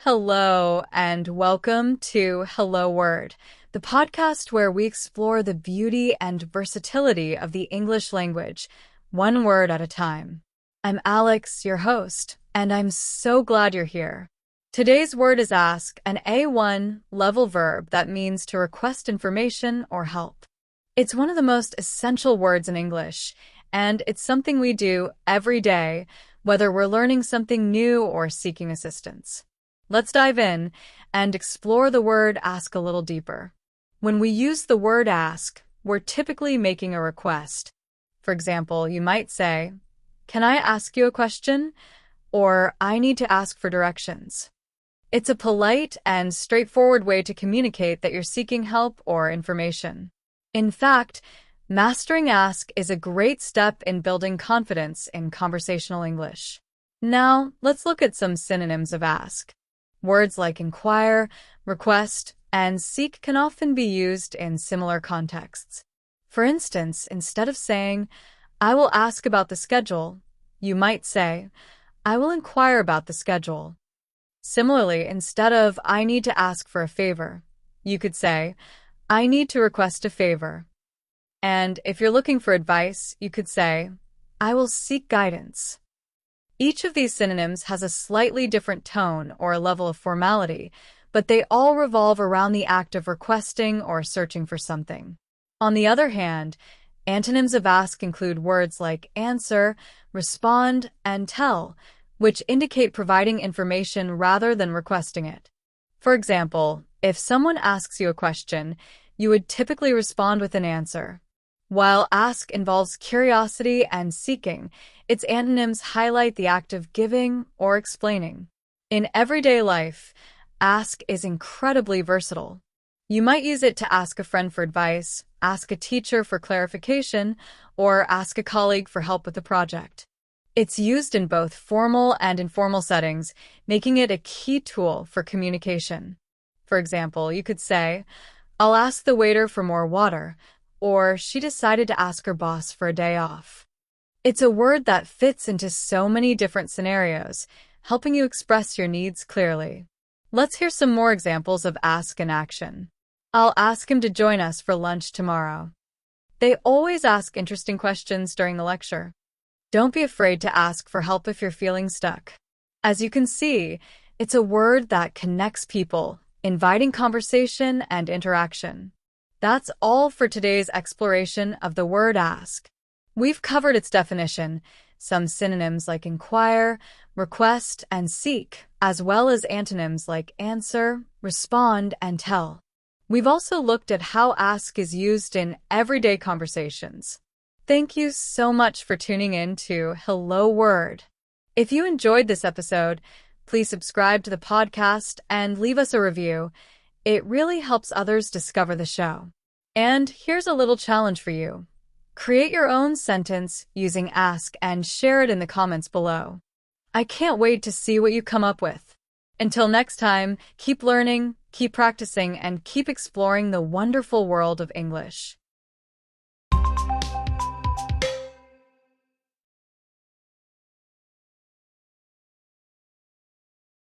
Hello, and welcome to Hello Word, the podcast where we explore the beauty and versatility of the English language, one word at a time. I'm Alex, your host, and I'm so glad you're here. Today's word is ask, an A1 level verb that means to request information or help. It's one of the most essential words in English, and it's something we do every day, whether we're learning something new or seeking assistance. Let's dive in and explore the word ask a little deeper. When we use the word ask, we're typically making a request. For example, you might say, "Can I ask you a question?" or "I need to ask for directions." It's a polite and straightforward way to communicate that you're seeking help or information. In fact, mastering ask is a great step in building confidence in conversational English. Now, let's look at some synonyms of ask. Words like inquire, request, and seek can often be used in similar contexts. For instance, instead of saying, "I will ask about the schedule," you might say, "I will inquire about the schedule." Similarly, instead of "I need to ask for a favor," you could say, "I need to request a favor." And if you're looking for advice, you could say, "I will seek guidance." Each of these synonyms has a slightly different tone or a level of formality, but they all revolve around the act of requesting or searching for something. On the other hand, antonyms of ask include words like answer, respond, and tell, which indicate providing information rather than requesting it. For example, if someone asks you a question, you would typically respond with an answer. While ask involves curiosity and seeking, its antonyms highlight the act of giving or explaining. In everyday life, ask is incredibly versatile. You might use it to ask a friend for advice, ask a teacher for clarification, or ask a colleague for help with a project. It's used in both formal and informal settings, making it a key tool for communication. For example, you could say, "I'll ask the waiter for more water," or "She decided to ask her boss for a day off." It's a word that fits into so many different scenarios, helping you express your needs clearly. Let's hear some more examples of ask in action. "I'll ask him to join us for lunch tomorrow." They always ask interesting questions during the lecture. Don't be afraid to ask for help if you're feeling stuck. As you can see, it's a word that connects people, inviting conversation and interaction. That's all for today's exploration of the word ask. We've covered its definition, some synonyms like inquire, request, and seek, as well as antonyms like answer, respond, and tell. We've also looked at how ask is used in everyday conversations. Thank you so much for tuning in to Hello Word. If you enjoyed this episode, please subscribe to the podcast and leave us a review. It really helps others discover the show. And here's a little challenge for you. Create your own sentence using ask and share it in the comments below. I can't wait to see what you come up with. Until next time, keep learning, keep practicing, and keep exploring the wonderful world of English.